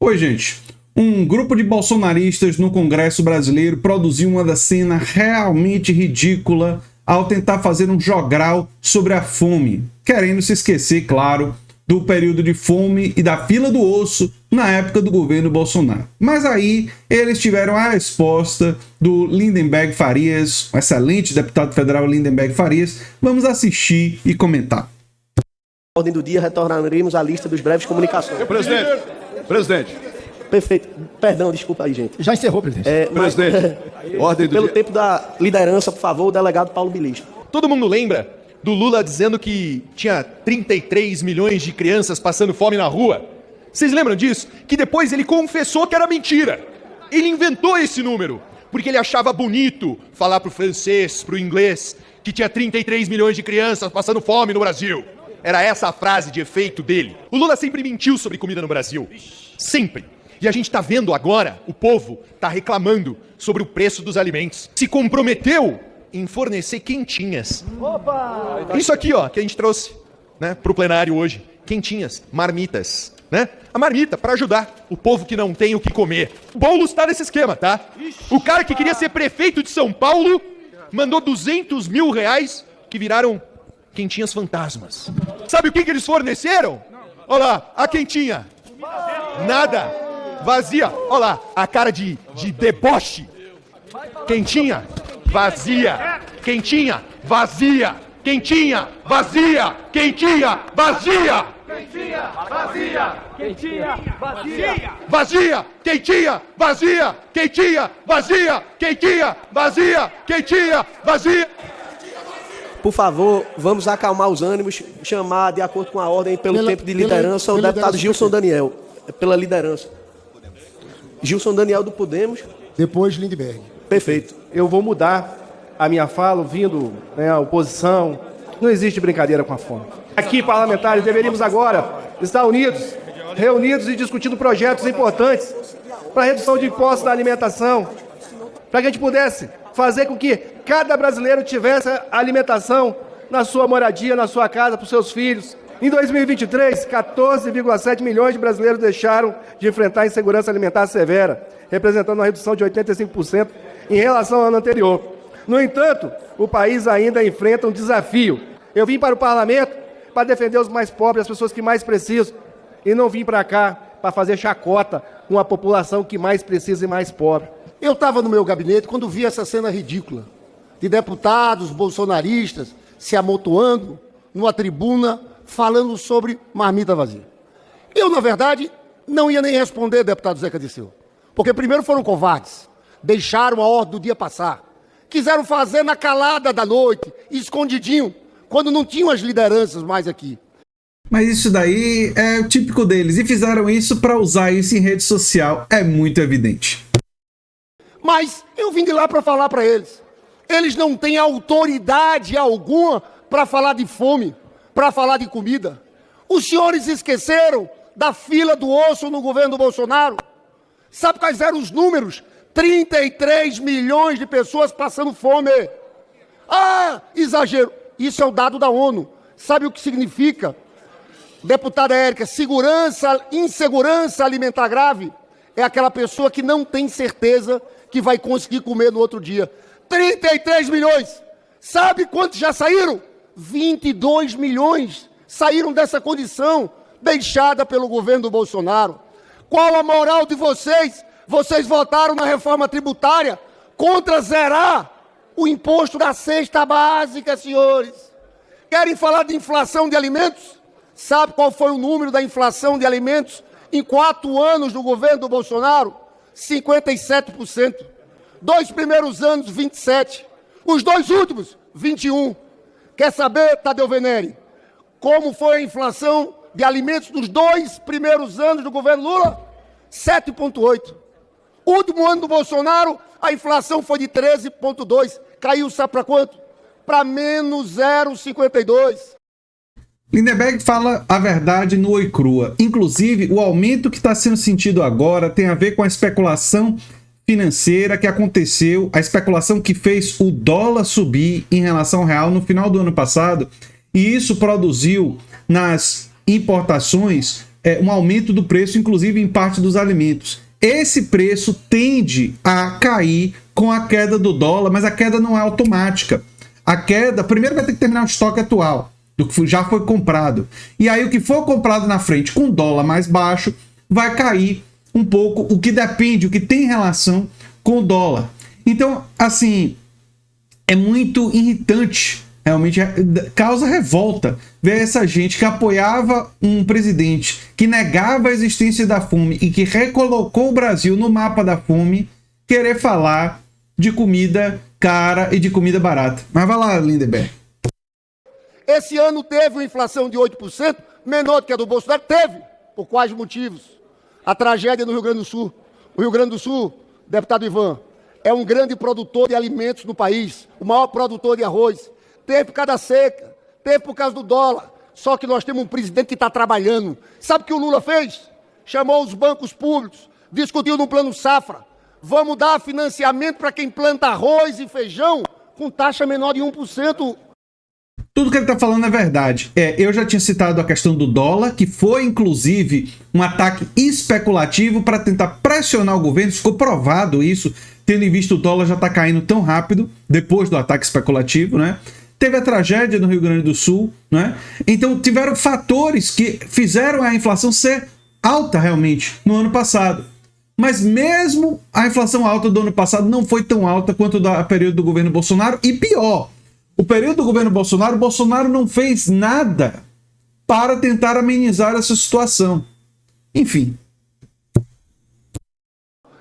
Oi, gente. Um grupo de bolsonaristas no Congresso brasileiro produziu uma cena realmente ridícula ao tentar fazer um jogral sobre a fome, querendo se esquecer, claro, do período de fome e da fila do osso na época do governo Bolsonaro. Mas aí eles tiveram a resposta do Lindenberg Farias, o excelente deputado federal Lindenberg Farias. Vamos assistir e comentar. Na ordem do dia, retornaremos à lista dos breves comunicações. Presidente. Perfeito. Perdão, desculpa aí, gente. Já encerrou, presidente. Presidente, ordem do Pelo dia. tempo da liderança, por favor, o delegado Paulo Bilis. Todo mundo lembra do Lula dizendo que tinha 33 milhões de crianças passando fome na rua? Vocês lembram disso? Que depois ele confessou que era mentira. Ele inventou esse número, porque ele achava bonito falar pro francês, pro inglês, que tinha 33 milhões de crianças passando fome no Brasil. Era essa a frase de efeito dele. O Lula sempre mentiu sobre comida no Brasil. Sempre. E a gente tá vendo agora, o povo tá reclamando sobre o preço dos alimentos. Se comprometeu em fornecer quentinhas. Opa! Isso aqui, ó, que a gente trouxe, né, pro plenário hoje. Quentinhas, marmitas, né? A marmita para ajudar o povo que não tem o que comer. O Boulos tá nesse esquema, tá? O cara que queria ser prefeito de São Paulo mandou 200 mil reais que viraram quentinhas fantasmas. Sabe o que eles forneceram? Olha lá, a quentinha. Nada. Vazia. Olha lá, a cara de deboche. Quentinha. Vazia. Quentinha. Vazia. Quentinha. Vazia. Quentinha. Vazia. Quentinha, vazia! Quentinha, vazia! Vazia. Quentinha. Vazia. Quentinha. Vazia. Quentinha. Vazia. Quentinha. Vazia. Por favor, vamos acalmar os ânimos, chamar de acordo com a ordem pelo tempo de liderança o deputado Gilson Daniel. Pela liderança. Gilson Daniel do Podemos. Depois, Lindenberg. Perfeito. Eu vou mudar a minha fala, ouvindo a oposição. Não existe brincadeira com a fome. Aqui, parlamentares, deveríamos agora estar unidos, reunidos e discutindo projetos importantes para a redução de impostos na alimentação, para que a gente pudesse fazer com que cada brasileiro tivesse alimentação na sua moradia, na sua casa, para os seus filhos. Em 2023, 14,7 milhões de brasileiros deixaram de enfrentar a insegurança alimentar severa, representando uma redução de 85% em relação ao ano anterior. No entanto, o país ainda enfrenta um desafio. Eu vim para o parlamento para defender os mais pobres, as pessoas que mais precisam, e não vim para cá para fazer chacota com a população que mais precisa e mais pobre. Eu estava no meu gabinete quando vi essa cena ridícula de deputados bolsonaristas se amontoando numa tribuna falando sobre marmita vazia. Eu, na verdade, não ia nem responder, deputado Zeca Dirceu, porque primeiro foram covardes, deixaram a ordem do dia passar, quiseram fazer na calada da noite, escondidinho, quando não tinham as lideranças mais aqui. Mas isso daí é o típico deles, e fizeram isso para usar isso em rede social, é muito evidente. Mas eu vim de lá para falar para eles. Eles não têm autoridade alguma para falar de fome, para falar de comida. Os senhores esqueceram da fila do osso no governo Bolsonaro? Sabe quais eram os números? 33 milhões de pessoas passando fome. Ah, exagero. Isso é o dado da ONU. Sabe o que significa? Deputada Érica, insegurança alimentar grave é aquela pessoa que não tem certeza que vai conseguir comer no outro dia. 33 milhões. Sabe quantos já saíram? 22 milhões saíram dessa condição deixada pelo governo do Bolsonaro. Qual a moral de vocês? Vocês votaram na reforma tributária contra zerar o imposto da cesta básica, senhores. Querem falar de inflação de alimentos? Sabe qual foi o número da inflação de alimentos em 4 anos do governo do Bolsonaro? 57%. 2 primeiros anos, 27%. Os 2 últimos, 21%. Quer saber, Tadeu Venere, como foi a inflação de alimentos nos 2 primeiros anos do governo Lula? 7,8%. Último ano do Bolsonaro, a inflação foi de 13,2%. Caiu, sabe para quanto? Para menos 0,52%. Lindenberg fala a verdade nua e crua. Inclusive, o aumento que está sendo sentido agora tem a ver com a especulação financeira que aconteceu, a especulação que fez o dólar subir em relação ao real no final do ano passado, e isso produziu nas importações um aumento do preço, inclusive em parte dos alimentos. Esse preço tende a cair com a queda do dólar, mas a queda não é automática. A queda, primeiro vai ter que terminar o estoque atual, do que já foi comprado. E aí o que for comprado na frente com dólar mais baixo, vai cair um pouco, o que depende, o que tem relação com o dólar. Então, assim, é muito irritante, realmente causa revolta ver essa gente que apoiava um presidente que negava a existência da fome e que recolocou o Brasil no mapa da fome, querer falar de comida cara e de comida barata. Mas vai lá, Lindenberg. Esse ano teve uma inflação de 8%, menor do que a do Bolsonaro. Teve. Por quais motivos? A tragédia no Rio Grande do Sul. O Rio Grande do Sul, deputado Ivan, é um grande produtor de alimentos no país, o maior produtor de arroz. Teve por causa da seca, teve por causa do dólar. Só que nós temos um presidente que está trabalhando. Sabe o que o Lula fez? Chamou os bancos públicos, discutiu no plano safra. Vamos dar financiamento para quem planta arroz e feijão com taxa menor de 1%. Tudo que ele está falando é verdade. Eu já tinha citado a questão do dólar, que foi, inclusive, um ataque especulativo para tentar pressionar o governo. Ficou provado isso, tendo em vista o dólar já está caindo tão rápido, depois do ataque especulativo, né? Teve a tragédia no Rio Grande do Sul, né? Então, tiveram fatores que fizeram a inflação ser alta, realmente, no ano passado. Mas mesmo a inflação alta do ano passado não foi tão alta quanto do período do governo Bolsonaro. E pior, o período do governo Bolsonaro, Bolsonaro não fez nada para tentar amenizar essa situação. Enfim.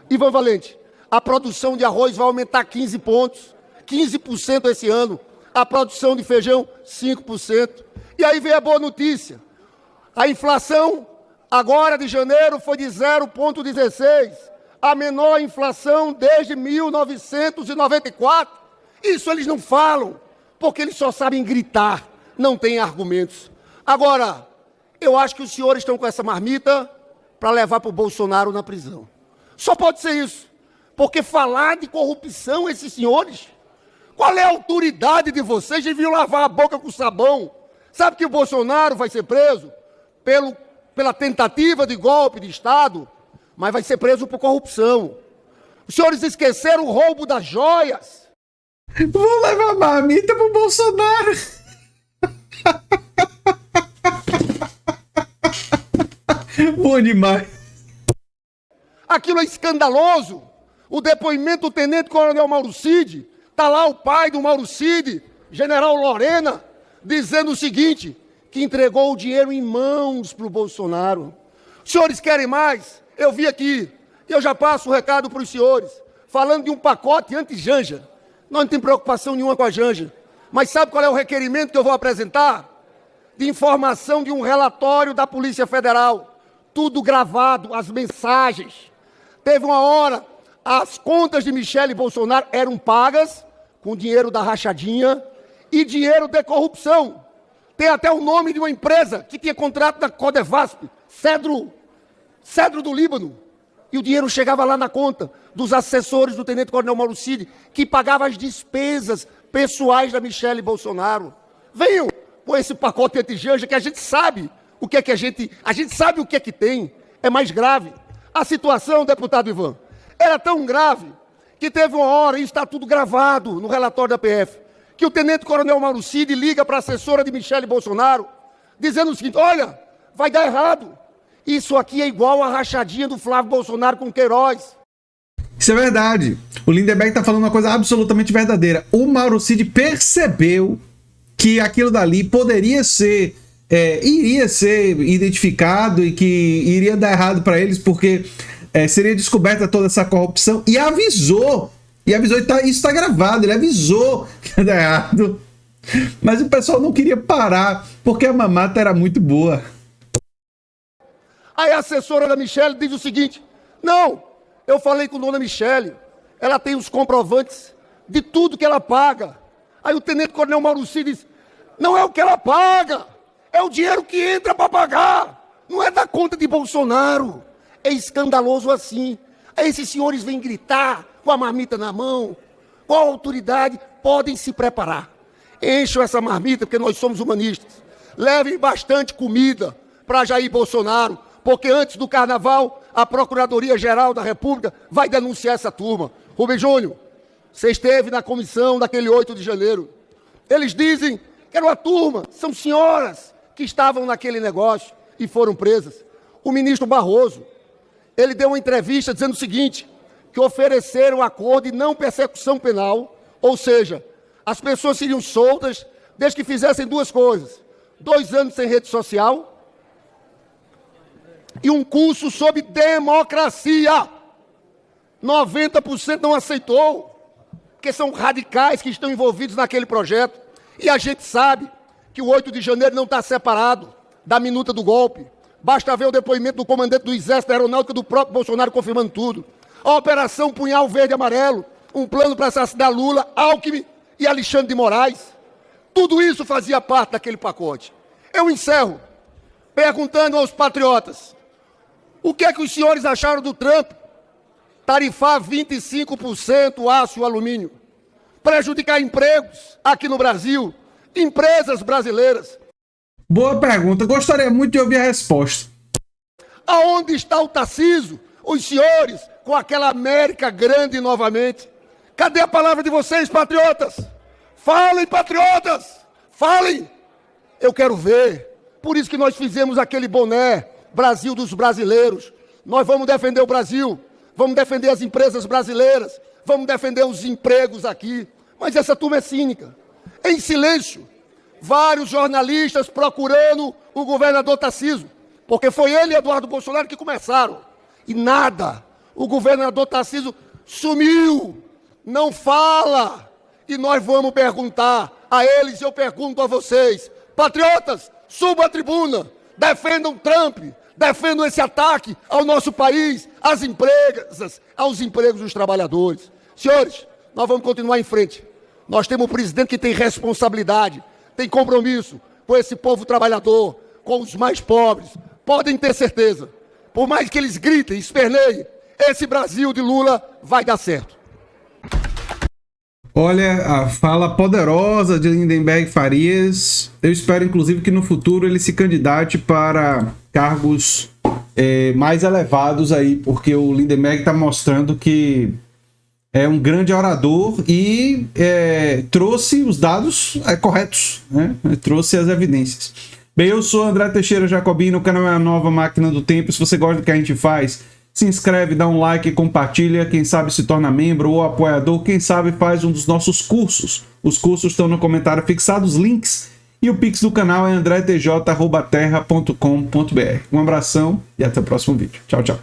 Ivan Valente, a produção de arroz vai aumentar 15 pontos, 15% esse ano. A produção de feijão, 5%. E aí vem a boa notícia. A inflação, agora de janeiro, foi de 0,16. A menor inflação desde 1994. Isso eles não falam, porque eles só sabem gritar, não têm argumentos. Agora, eu acho que os senhores estão com essa marmita para levar para o Bolsonaro na prisão. Só pode ser isso. Porque falar de corrupção, esses senhores... Qual é a autoridade de vocês? Deviam lavar a boca com sabão. Sabe que o Bolsonaro vai ser preso pela tentativa de golpe de Estado, mas vai ser preso por corrupção. Os senhores esqueceram o roubo das joias. Vou levar a marmita pro Bolsonaro. Bom demais. Aquilo é escandaloso. O depoimento do tenente-coronel Mauro Cid. Está lá o pai do Mauro Cid, general Lorena, dizendo o seguinte, que entregou o dinheiro em mãos para o Bolsonaro. Os senhores querem mais? Eu vi aqui, e eu já passo o recado para os senhores, falando de um pacote anti-Janja. Nós não temos preocupação nenhuma com a Janja. Mas sabe qual é o requerimento que eu vou apresentar? De informação de um relatório da Polícia Federal. Tudo gravado, as mensagens. Teve uma hora, as contas de Michele Bolsonaro eram pagas com dinheiro da rachadinha e dinheiro de corrupção. Tem até o nome de uma empresa que tinha contrato da Codevasp, Cedro do Líbano. E o dinheiro chegava lá na conta dos assessores do tenente-coronel Mauro Cid, que pagava as despesas pessoais da Michele Bolsonaro. Venham com esse pacote anti-Janja, que a gente sabe o que é que a gente sabe o que é que tem. É mais grave. A situação, deputado Ivan, era tão grave que teve uma hora, e está tudo gravado no relatório da PF, que o tenente-coronel Mauro Cid liga para a assessora de Michele Bolsonaro, dizendo o seguinte, olha, vai dar errado. Isso aqui é igual a rachadinha do Flávio Bolsonaro com Queiroz. Isso é verdade. O Lindenberg está falando uma coisa absolutamente verdadeira. O Mauro Cid percebeu que aquilo dali poderia ser, iria ser identificado e que iria dar errado para eles, porque... seria descoberta toda essa corrupção e avisou, isso está gravado, ele avisou que ia dar errado, mas o pessoal não queria parar, porque a mamata era muito boa. Aí a assessora da Michele diz o seguinte, não, eu falei com a dona Michele, ela tem os comprovantes de tudo que ela paga. Aí o tenente-coronel Mauro Cid diz, não é o que ela paga, é o dinheiro que entra para pagar, não é da conta de Bolsonaro. É escandaloso assim. Aí esses senhores vêm gritar com a marmita na mão. Qual autoridade? Podem se preparar. Encham essa marmita, porque nós somos humanistas. Levem bastante comida para Jair Bolsonaro, porque antes do carnaval, a Procuradoria-Geral da República vai denunciar essa turma. Rubem Júnior, você esteve na comissão daquele 8 de janeiro. Eles dizem que era uma turma, são senhoras que estavam naquele negócio e foram presas. O ministro Barroso, ele deu uma entrevista dizendo o seguinte, que ofereceram acordo de não persecução penal, ou seja, as pessoas seriam soltas desde que fizessem duas coisas: 2 anos sem rede social e um curso sobre democracia. 90% não aceitou, porque são radicais que estão envolvidos naquele projeto. E a gente sabe que o 8 de janeiro não está separado da minuta do golpe. Basta ver o depoimento do comandante do Exército da Aeronáutica do próprio Bolsonaro confirmando tudo. A Operação Punhal Verde e Amarelo, um plano para assassinar Lula, Alckmin e Alexandre de Moraes. Tudo isso fazia parte daquele pacote. Eu encerro perguntando aos patriotas: o que é que os senhores acharam do Trump tarifar 25% o aço e o alumínio? Prejudicar empregos aqui no Brasil, empresas brasileiras. Boa pergunta, gostaria muito de ouvir a resposta. Aonde está o Tarcísio? Os senhores com aquela América grande novamente. Cadê a palavra de vocês, patriotas? Falem, patriotas! Falem! Eu quero ver. Por isso que nós fizemos aquele boné, Brasil dos brasileiros. Nós vamos defender o Brasil, vamos defender as empresas brasileiras, vamos defender os empregos aqui. Mas essa turma é cínica. Em silêncio, vários jornalistas procurando o governador Tarcísio, porque foi ele e Eduardo Bolsonaro que começaram. E nada. O governador Tarcísio sumiu, não fala. E nós vamos perguntar a eles, eu pergunto a vocês: patriotas, subam à tribuna, defendam Trump, defendam esse ataque ao nosso país, às empresas, aos empregos dos trabalhadores. Senhores, nós vamos continuar em frente. Nós temos um presidente que tem responsabilidade, tem compromisso com esse povo trabalhador, com os mais pobres. Podem ter certeza, por mais que eles gritem, esperneiem, esse Brasil de Lula vai dar certo. Olha, a fala poderosa de Lindenberg Farias. Eu espero, inclusive, que no futuro ele se candidate para cargos mais elevados aí, porque o Lindenberg está mostrando que é um grande orador e trouxe os dados corretos, né? Trouxe as evidências. Bem, eu sou André Teixeira Jacobino, o canal é a Nova Máquina do Tempo. Se você gosta do que a gente faz, se inscreve, dá um like, compartilha, quem sabe se torna membro ou apoiador, quem sabe faz um dos nossos cursos. Os cursos estão no comentário fixado, os links, e o pix do canal é andretj@terra.com.br. Um abração e até o próximo vídeo. Tchau, tchau.